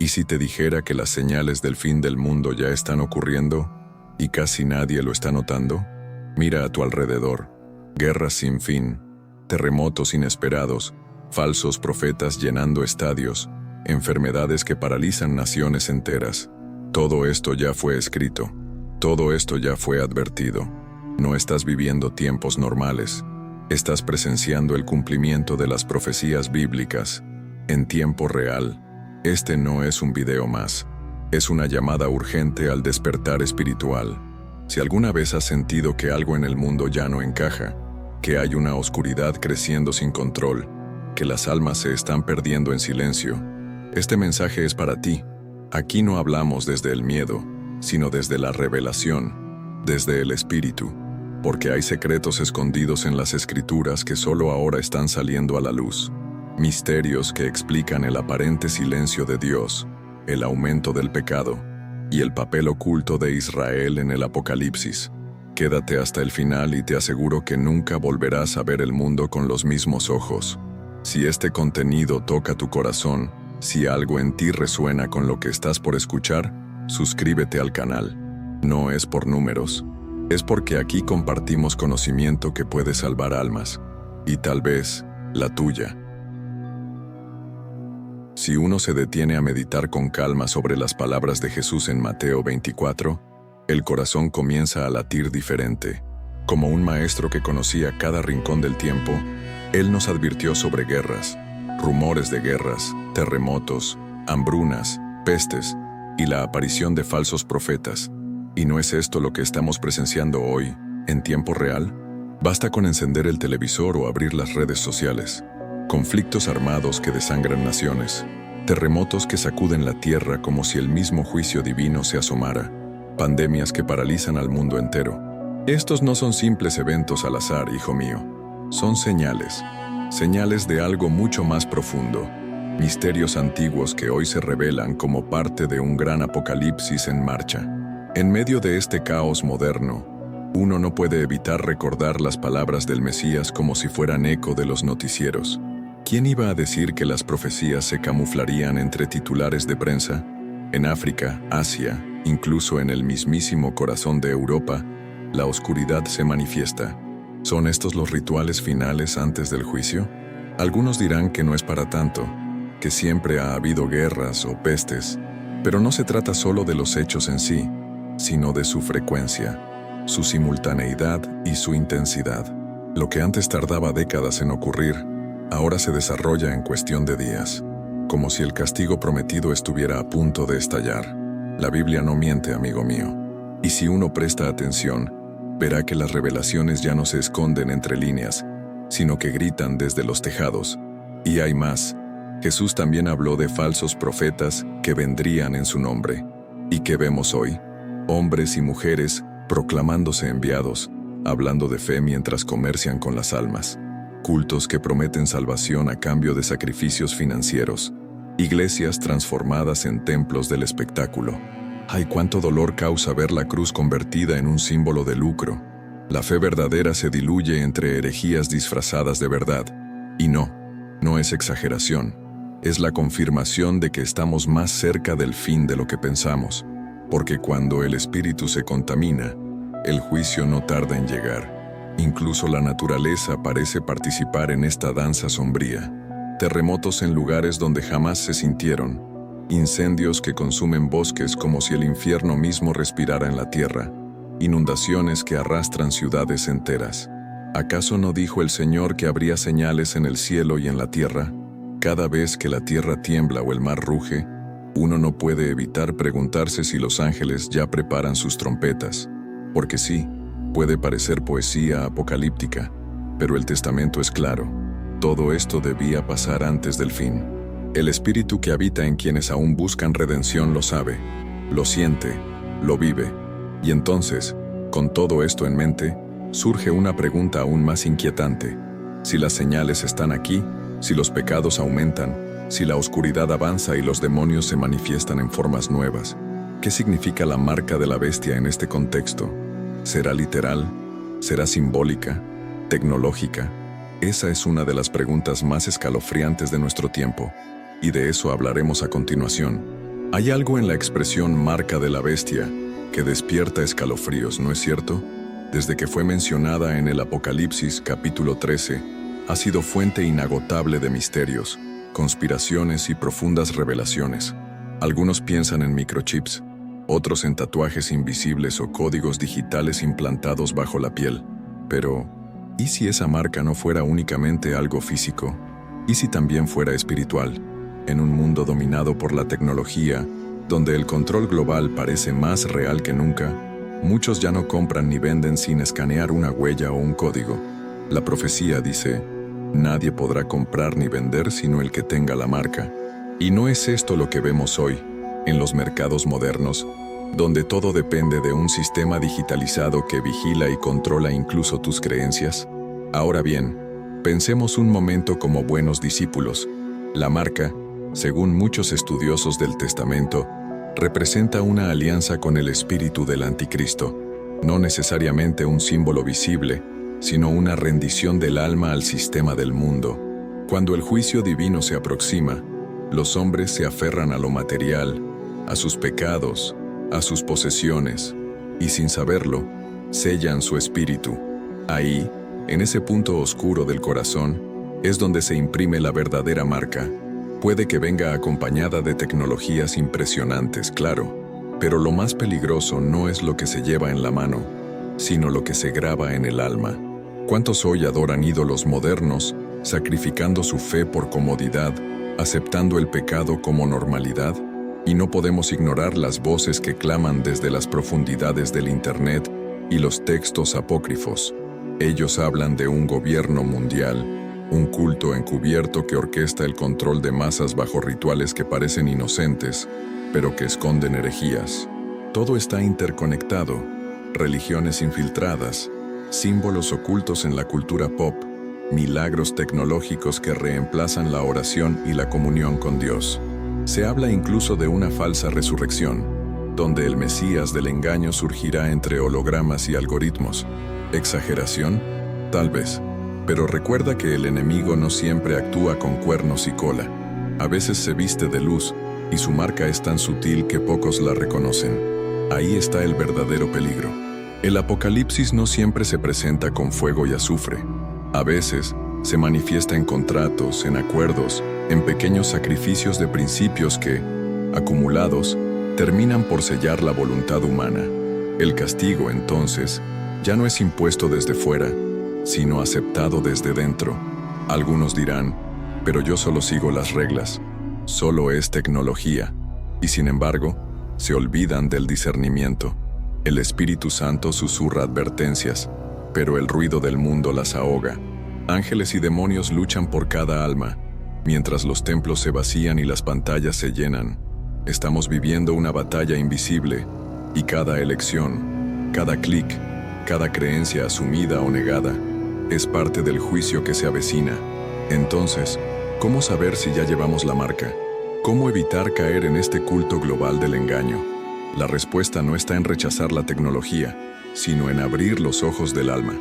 ¿Y si te dijera que las señales del fin del mundo ya están ocurriendo y casi nadie lo está notando? Mira a tu alrededor, guerras sin fin, terremotos inesperados, falsos profetas llenando estadios, enfermedades que paralizan naciones enteras. Todo esto ya fue escrito, todo esto ya fue advertido. No estás viviendo tiempos normales, estás presenciando el cumplimiento de las profecías bíblicas en tiempo real. Este no es un video más, es una llamada urgente al despertar espiritual. Si alguna vez has sentido que algo en el mundo ya no encaja, que hay una oscuridad creciendo sin control, que las almas se están perdiendo en silencio, este mensaje es para ti. Aquí no hablamos desde el miedo, sino desde la revelación, desde el Espíritu, porque hay secretos escondidos en las Escrituras que solo ahora están saliendo a la luz. Misterios que explican el aparente silencio de Dios, el aumento del pecado y el papel oculto de Israel en el Apocalipsis. Quédate hasta el final y te aseguro que nunca volverás a ver el mundo con los mismos ojos. Si este contenido toca tu corazón, si algo en ti resuena con lo que estás por escuchar, suscríbete al canal. No es por números, es porque aquí compartimos conocimiento que puede salvar almas, y tal vez la tuya. Si uno se detiene a meditar con calma sobre las palabras de Jesús en Mateo 24, el corazón comienza a latir diferente. Como un maestro que conocía cada rincón del tiempo, Él nos advirtió sobre guerras, rumores de guerras, terremotos, hambrunas, pestes y la aparición de falsos profetas. ¿Y no es esto lo que estamos presenciando hoy, en tiempo real? Basta con encender el televisor o abrir las redes sociales. Conflictos armados que desangran naciones, terremotos que sacuden la tierra como si el mismo juicio divino se asomara, pandemias que paralizan al mundo entero. Estos no son simples eventos al azar, hijo mío. Son señales, señales de algo mucho más profundo, misterios antiguos que hoy se revelan como parte de un gran apocalipsis en marcha. En medio de este caos moderno, uno no puede evitar recordar las palabras del Mesías como si fueran eco de los noticieros. ¿Quién iba a decir que las profecías se camuflarían entre titulares de prensa? En África, Asia, incluso en el mismísimo corazón de Europa, la oscuridad se manifiesta. ¿Son estos los rituales finales antes del juicio? Algunos dirán que no es para tanto, que siempre ha habido guerras o pestes, pero no se trata solo de los hechos en sí, sino de su frecuencia, su simultaneidad y su intensidad. Lo que antes tardaba décadas en ocurrir, ahora se desarrolla en cuestión de días, como si el castigo prometido estuviera a punto de estallar. La Biblia no miente, amigo mío, y si uno presta atención, verá que las revelaciones ya no se esconden entre líneas, sino que gritan desde los tejados. Y hay más. Jesús también habló de falsos profetas que vendrían en su nombre. ¿Y qué vemos hoy? Hombres y mujeres proclamándose enviados, hablando de fe mientras comercian con las almas. Cultos que prometen salvación a cambio de sacrificios financieros. Iglesias transformadas en templos del espectáculo. ¡Ay, cuánto dolor causa ver la cruz convertida en un símbolo de lucro! La fe verdadera se diluye entre herejías disfrazadas de verdad. Y no es exageración. Es la confirmación de que estamos más cerca del fin de lo que pensamos. Porque cuando el espíritu se contamina, el juicio no tarda en llegar. Incluso la naturaleza parece participar en esta danza sombría. Terremotos en lugares donde jamás se sintieron. Incendios que consumen bosques como si el infierno mismo respirara en la tierra. Inundaciones que arrastran ciudades enteras. ¿Acaso no dijo el Señor que habría señales en el cielo y en la tierra? Cada vez que la tierra tiembla o el mar ruge, uno no puede evitar preguntarse si los ángeles ya preparan sus trompetas. Porque sí, puede parecer poesía apocalíptica, pero el testamento es claro. Todo esto debía pasar antes del fin. El espíritu que habita en quienes aún buscan redención lo sabe, lo siente, lo vive. Y entonces, con todo esto en mente, surge una pregunta aún más inquietante. Si las señales están aquí, si los pecados aumentan, si la oscuridad avanza y los demonios se manifiestan en formas nuevas, ¿qué significa la marca de la bestia en este contexto? ¿Será literal? ¿Será simbólica? ¿Tecnológica? Esa es una de las preguntas más escalofriantes de nuestro tiempo, y de eso hablaremos a continuación. Hay algo en la expresión marca de la bestia que despierta escalofríos, ¿no es cierto? Desde que fue mencionada en el Apocalipsis capítulo 13, ha sido fuente inagotable de misterios, conspiraciones y profundas revelaciones. Algunos piensan en microchips, otros en tatuajes invisibles o códigos digitales implantados bajo la piel. Pero, ¿y si esa marca no fuera únicamente algo físico? ¿Y si también fuera espiritual? En un mundo dominado por la tecnología, donde el control global parece más real que nunca, muchos ya no compran ni venden sin escanear una huella o un código. La profecía dice: nadie podrá comprar ni vender sino el que tenga la marca. ¿Y no es esto lo que vemos hoy, en los mercados modernos, donde todo depende de un sistema digitalizado que vigila y controla incluso tus creencias? Ahora bien, pensemos un momento como buenos discípulos. La marca, según muchos estudiosos del Testamento, representa una alianza con el espíritu del anticristo, no necesariamente un símbolo visible, sino una rendición del alma al sistema del mundo. Cuando el juicio divino se aproxima, los hombres se aferran a lo material, a sus pecados, a sus posesiones, y sin saberlo, sellan su espíritu. Ahí, en ese punto oscuro del corazón, es donde se imprime la verdadera marca. Puede que venga acompañada de tecnologías impresionantes, claro, pero lo más peligroso no es lo que se lleva en la mano, sino lo que se graba en el alma. ¿Cuántos hoy adoran ídolos modernos, sacrificando su fe por comodidad, aceptando el pecado como normalidad? Y no podemos ignorar las voces que claman desde las profundidades del Internet y los textos apócrifos. Ellos hablan de un gobierno mundial, un culto encubierto que orquesta el control de masas bajo rituales que parecen inocentes, pero que esconden herejías. Todo está interconectado: religiones infiltradas, símbolos ocultos en la cultura pop, milagros tecnológicos que reemplazan la oración y la comunión con Dios. Se habla incluso de una falsa resurrección, donde el Mesías del engaño surgirá entre hologramas y algoritmos. ¿Exageración? Tal vez. Pero recuerda que el enemigo no siempre actúa con cuernos y cola. A veces se viste de luz, y su marca es tan sutil que pocos la reconocen. Ahí está el verdadero peligro. El Apocalipsis no siempre se presenta con fuego y azufre. A veces, se manifiesta en contratos, en acuerdos, en pequeños sacrificios de principios que, acumulados, terminan por sellar la voluntad humana. El castigo, entonces, ya no es impuesto desde fuera, sino aceptado desde dentro. Algunos dirán: pero yo solo sigo las reglas, solo es tecnología. Y sin embargo, se olvidan del discernimiento. El Espíritu Santo susurra advertencias, pero el ruido del mundo las ahoga. Ángeles y demonios luchan por cada alma, mientras los templos se vacían y las pantallas se llenan. Estamos viviendo una batalla invisible, y cada elección, cada clic, cada creencia asumida o negada, es parte del juicio que se avecina. Entonces, ¿cómo saber si ya llevamos la marca? ¿Cómo evitar caer en este culto global del engaño? La respuesta no está en rechazar la tecnología, sino en abrir los ojos del alma,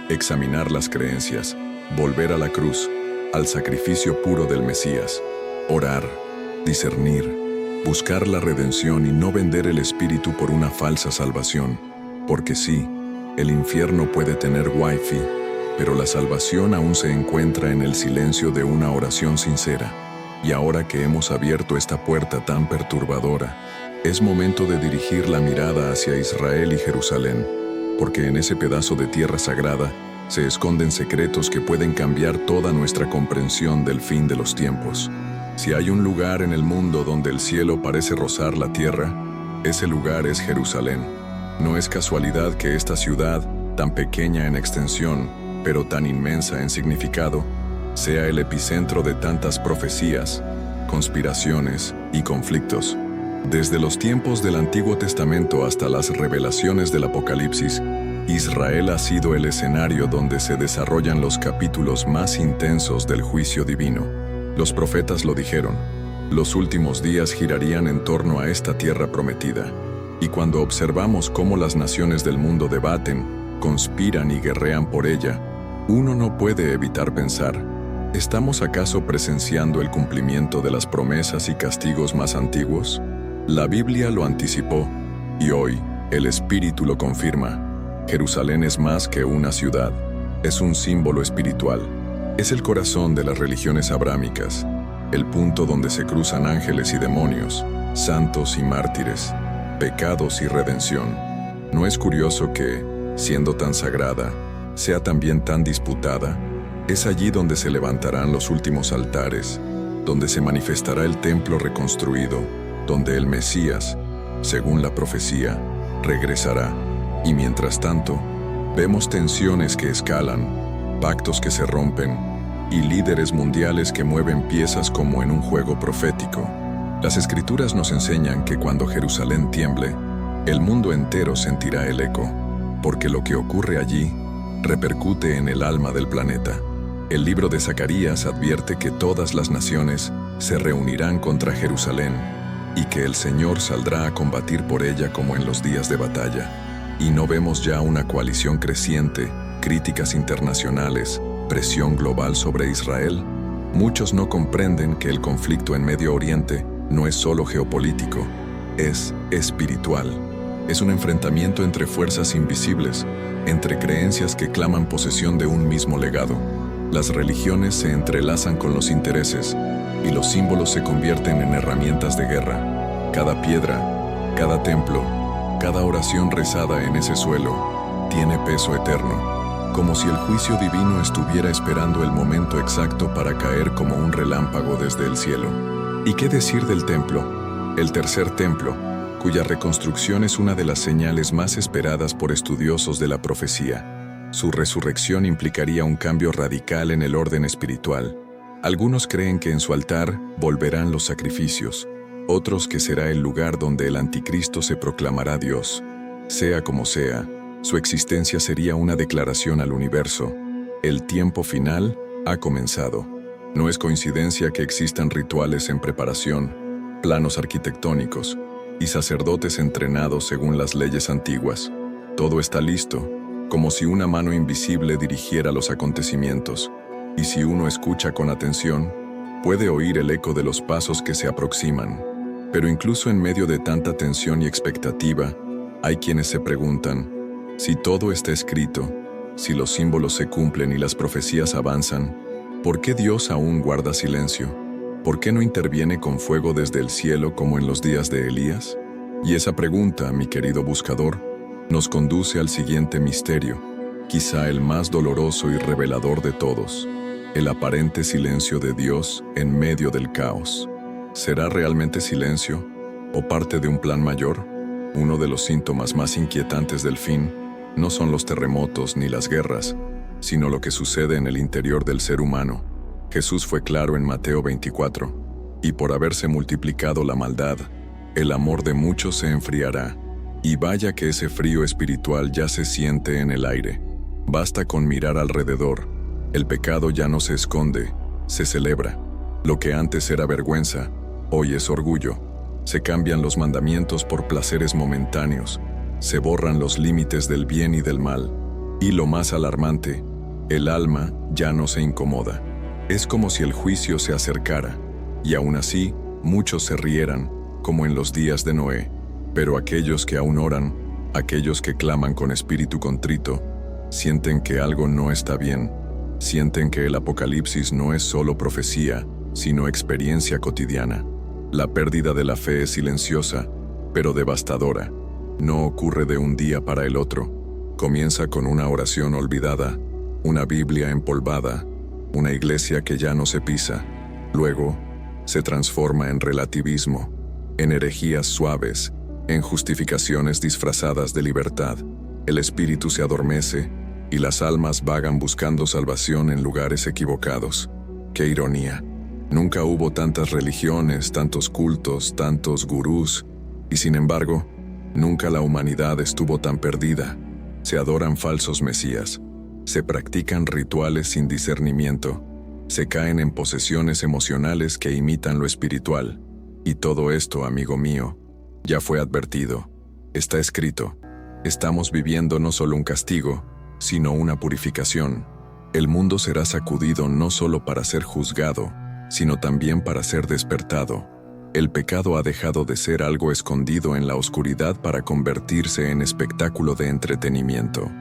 examinar las creencias, volver a la cruz, al sacrificio puro del Mesías, orar, discernir, buscar la redención y no vender el espíritu por una falsa salvación. Porque sí, el infierno puede tener wifi, pero la salvación aún se encuentra en el silencio de una oración sincera. Y ahora que hemos abierto esta puerta tan perturbadora, es momento de dirigir la mirada hacia Israel y Jerusalén, porque en ese pedazo de tierra sagrada se esconden secretos que pueden cambiar toda nuestra comprensión del fin de los tiempos. Si hay un lugar en el mundo donde el cielo parece rozar la tierra, ese lugar es Jerusalén. No es casualidad que esta ciudad, tan pequeña en extensión, pero tan inmensa en significado, sea el epicentro de tantas profecías, conspiraciones y conflictos. Desde los tiempos del Antiguo Testamento hasta las revelaciones del Apocalipsis, Israel ha sido el escenario donde se desarrollan los capítulos más intensos del juicio divino. Los profetas lo dijeron: los últimos días girarían en torno a esta tierra prometida. Y cuando observamos cómo las naciones del mundo debaten, conspiran y guerrean por ella, uno no puede evitar pensar: ¿estamos acaso presenciando el cumplimiento de las promesas y castigos más antiguos? La Biblia lo anticipó, y hoy el Espíritu lo confirma. Jerusalén es más que una ciudad, es un símbolo espiritual. Es el corazón de las religiones abrámicas, el punto donde se cruzan ángeles y demonios, santos y mártires, pecados y redención. ¿No es curioso que, siendo tan sagrada, sea también tan disputada? Es allí donde se levantarán los últimos altares, donde se manifestará el templo reconstruido, donde el Mesías, según la profecía, regresará. Y mientras tanto, vemos tensiones que escalan, pactos que se rompen y líderes mundiales que mueven piezas como en un juego profético. Las Escrituras nos enseñan que cuando Jerusalén tiemble, el mundo entero sentirá el eco, porque lo que ocurre allí repercute en el alma del planeta. El libro de Zacarías advierte que todas las naciones se reunirán contra Jerusalén y que el Señor saldrá a combatir por ella como en los días de batalla. Y no vemos ya una coalición creciente, críticas internacionales, presión global sobre Israel. Muchos no comprenden que el conflicto en Medio Oriente no es solo geopolítico, es espiritual. Es un enfrentamiento entre fuerzas invisibles, entre creencias que claman posesión de un mismo legado. Las religiones se entrelazan con los intereses y los símbolos se convierten en herramientas de guerra. Cada piedra, cada templo, cada oración rezada en ese suelo tiene peso eterno, como si el juicio divino estuviera esperando el momento exacto para caer como un relámpago desde el cielo. ¿Y qué decir del templo? El tercer templo, cuya reconstrucción es una de las señales más esperadas por estudiosos de la profecía. Su resurrección implicaría un cambio radical en el orden espiritual. Algunos creen que en su altar volverán los sacrificios, otros que será el lugar donde el anticristo se proclamará Dios. Sea como sea, su existencia sería una declaración al universo. El tiempo final ha comenzado. No es coincidencia que existan rituales en preparación, planos arquitectónicos y sacerdotes entrenados según las leyes antiguas. Todo está listo, como si una mano invisible dirigiera los acontecimientos, y si uno escucha con atención, puede oír el eco de los pasos que se aproximan. Pero incluso en medio de tanta tensión y expectativa, hay quienes se preguntan, si todo está escrito, si los símbolos se cumplen y las profecías avanzan, ¿por qué Dios aún guarda silencio? ¿Por qué no interviene con fuego desde el cielo como en los días de Elías? Y esa pregunta, mi querido buscador, nos conduce al siguiente misterio, quizá el más doloroso y revelador de todos, el aparente silencio de Dios en medio del caos. ¿Será realmente silencio o parte de un plan mayor? Uno de los síntomas más inquietantes del fin no son los terremotos ni las guerras, sino lo que sucede en el interior del ser humano. Jesús fue claro en Mateo 24, y por haberse multiplicado la maldad, el amor de muchos se enfriará. Y vaya que ese frío espiritual ya se siente en el aire. Basta con mirar alrededor. El pecado ya no se esconde, se celebra. Lo que antes era vergüenza, hoy es orgullo. Se cambian los mandamientos por placeres momentáneos. Se borran los límites del bien y del mal. Y lo más alarmante, el alma ya no se incomoda. Es como si el juicio se acercara. Y aún así, muchos se rieran, como en los días de Noé. Pero aquellos que aún oran, aquellos que claman con espíritu contrito, sienten que algo no está bien, sienten que el Apocalipsis no es solo profecía, sino experiencia cotidiana. La pérdida de la fe es silenciosa, pero devastadora. No ocurre de un día para el otro. Comienza con una oración olvidada, una Biblia empolvada, una iglesia que ya no se pisa. Luego, se transforma en relativismo, en herejías suaves, en justificaciones disfrazadas de libertad. El espíritu se adormece y las almas vagan buscando salvación en lugares equivocados. ¡Qué ironía! Nunca hubo tantas religiones, tantos cultos, tantos gurús, y sin embargo, nunca la humanidad estuvo tan perdida. Se adoran falsos mesías, se practican rituales sin discernimiento, se caen en posesiones emocionales que imitan lo espiritual. Y todo esto, amigo mío, ya fue advertido, está escrito. Estamos viviendo no solo un castigo, sino una purificación. El mundo será sacudido no solo para ser juzgado, sino también para ser despertado. El pecado ha dejado de ser algo escondido en la oscuridad para convertirse en espectáculo de entretenimiento.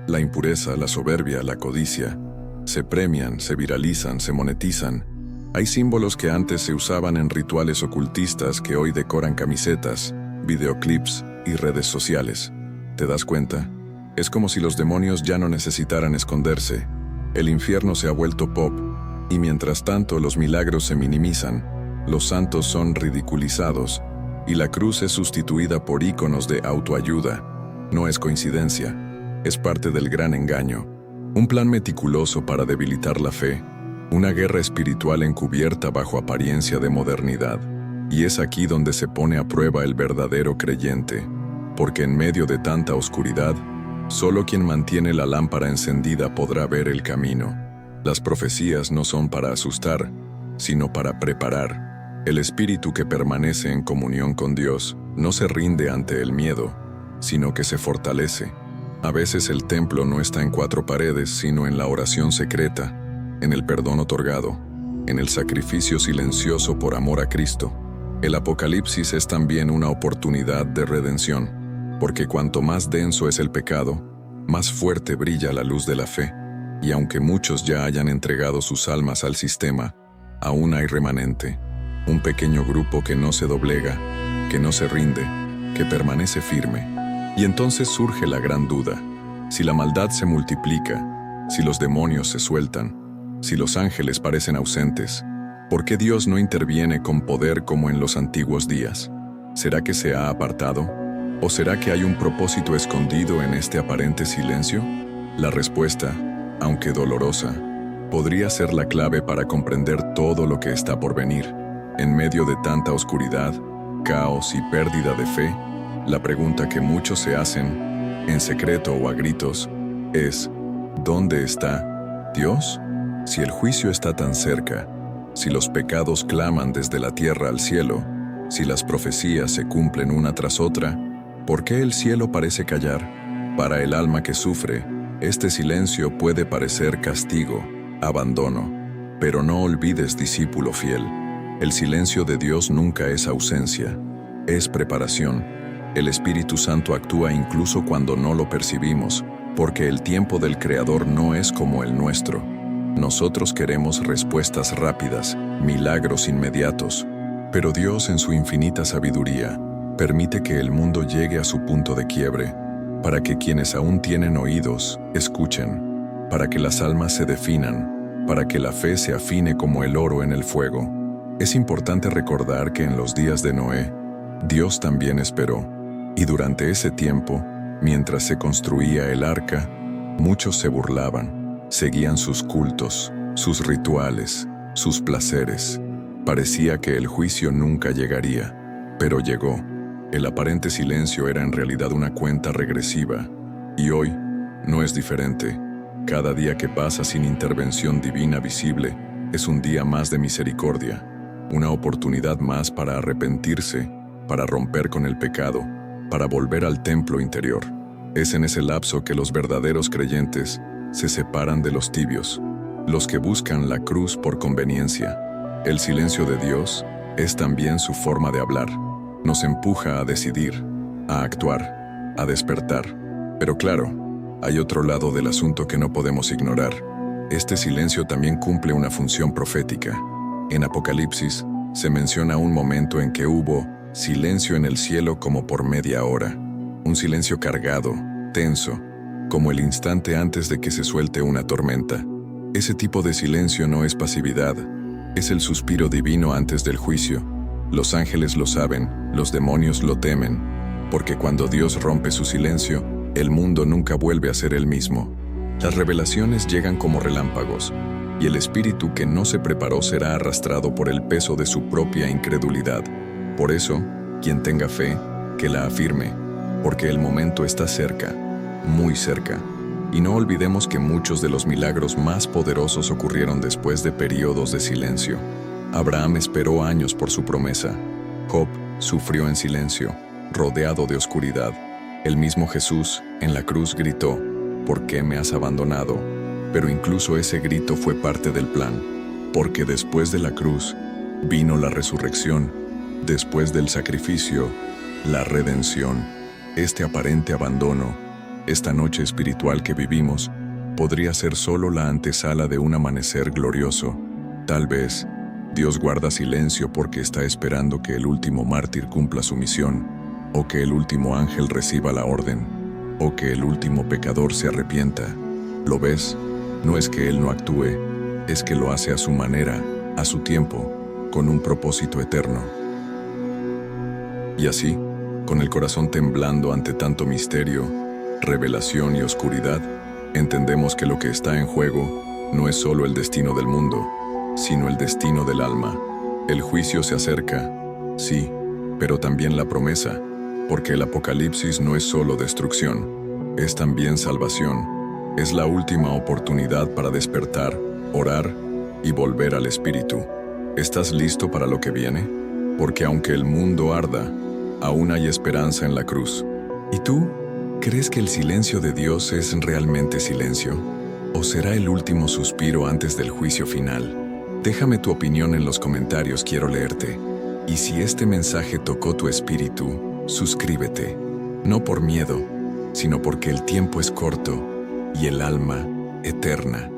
La impureza, la soberbia, la codicia se premian, se viralizan, se monetizan. Hay símbolos que antes se usaban en rituales ocultistas que hoy decoran camisetas, videoclips y redes sociales. ¿Te das cuenta? Es como si los demonios ya no necesitaran esconderse. El infierno se ha vuelto pop, y mientras tanto los milagros se minimizan, los santos son ridiculizados, y la cruz es sustituida por íconos de autoayuda. No es coincidencia, es parte del gran engaño. Un plan meticuloso para debilitar la fe, una guerra espiritual encubierta bajo apariencia de modernidad. Y es aquí donde se pone a prueba el verdadero creyente, porque en medio de tanta oscuridad, solo quien mantiene la lámpara encendida podrá ver el camino. Las profecías no son para asustar, sino para preparar. El espíritu que permanece en comunión con Dios no se rinde ante el miedo, sino que se fortalece. A veces el templo no está en cuatro paredes, sino en la oración secreta, en el perdón otorgado, en el sacrificio silencioso por amor a Cristo. El Apocalipsis es también una oportunidad de redención, porque cuanto más denso es el pecado, más fuerte brilla la luz de la fe. Y aunque muchos ya hayan entregado sus almas al sistema, aún hay remanente, un pequeño grupo que no se doblega, que no se rinde, que permanece firme. Y entonces surge la gran duda: si la maldad se multiplica, si los demonios se sueltan, si los ángeles parecen ausentes, ¿por qué Dios no interviene con poder como en los antiguos días? ¿Será que se ha apartado? ¿O será que hay un propósito escondido en este aparente silencio? La respuesta, aunque dolorosa, podría ser la clave para comprender todo lo que está por venir. En medio de tanta oscuridad, caos y pérdida de fe, la pregunta que muchos se hacen, en secreto o a gritos, es: ¿dónde está Dios? Si el juicio está tan cerca, si los pecados claman desde la tierra al cielo, si las profecías se cumplen una tras otra, ¿por qué el cielo parece callar? Para el alma que sufre, este silencio puede parecer castigo, abandono. Pero no olvides, discípulo fiel, el silencio de Dios nunca es ausencia, es preparación. El Espíritu Santo actúa incluso cuando no lo percibimos, porque el tiempo del Creador no es como el nuestro. Nosotros queremos respuestas rápidas, milagros inmediatos, pero Dios en su infinita sabiduría permite que el mundo llegue a su punto de quiebre, para que quienes aún tienen oídos, escuchen, para que las almas se definan, para que la fe se afine como el oro en el fuego. Es importante recordar que en los días de Noé, Dios también esperó, y durante ese tiempo, mientras se construía el arca, muchos se burlaban, seguían sus cultos, sus rituales, sus placeres. Parecía que el juicio nunca llegaría, pero llegó. El aparente silencio era en realidad una cuenta regresiva, y hoy no es diferente. Cada día que pasa sin intervención divina visible es un día más de misericordia, una oportunidad más para arrepentirse, para romper con el pecado, para volver al templo interior. Es en ese lapso que los verdaderos creyentes se separan de los tibios, los que buscan la cruz por conveniencia. El silencio de Dios es también su forma de hablar. Nos empuja a decidir, a actuar, a despertar. Pero claro, hay otro lado del asunto que no podemos ignorar. Este silencio también cumple una función profética. En Apocalipsis se menciona un momento en que hubo silencio en el cielo como por media hora. Un silencio cargado, tenso, como el instante antes de que se suelte una tormenta. Ese tipo de silencio no es pasividad, es el suspiro divino antes del juicio. Los ángeles lo saben, los demonios lo temen, porque cuando Dios rompe su silencio, el mundo nunca vuelve a ser el mismo. Las revelaciones llegan como relámpagos, y el espíritu que no se preparó será arrastrado por el peso de su propia incredulidad. Por eso, quien tenga fe, que la afirme, porque el momento está cerca, muy cerca. Y no olvidemos que muchos de los milagros más poderosos ocurrieron después de periodos de silencio. Abraham esperó años por su promesa. Job sufrió en silencio, rodeado de oscuridad. El mismo Jesús, en la cruz, gritó: ¿por qué me has abandonado? Pero incluso ese grito fue parte del plan, porque después de la cruz vino la resurrección, Después del sacrificio, la redención, este aparente abandono, esta noche espiritual que vivimos, podría ser solo la antesala de un amanecer glorioso. Tal vez, Dios guarda silencio porque está esperando que el último mártir cumpla su misión, o que el último ángel reciba la orden, o que el último pecador se arrepienta. ¿Lo ves? No es que Él no actúe, es que lo hace a su manera, a su tiempo, con un propósito eterno. Y así, con el corazón temblando ante tanto misterio, revelación y oscuridad, entendemos que lo que está en juego no es solo el destino del mundo, sino el destino del alma. El juicio se acerca, sí, pero también la promesa, porque el Apocalipsis no es solo destrucción, es también salvación. Es la última oportunidad para despertar, orar y volver al Espíritu. ¿Estás listo para lo que viene? Porque aunque el mundo arda, aún hay esperanza en la cruz. ¿Y tú? ¿Crees que el silencio de Dios es realmente silencio? ¿O será el último suspiro antes del juicio final? Déjame tu opinión en los comentarios, quiero leerte. Y si este mensaje tocó tu espíritu, suscríbete. No por miedo, sino porque el tiempo es corto y el alma eterna.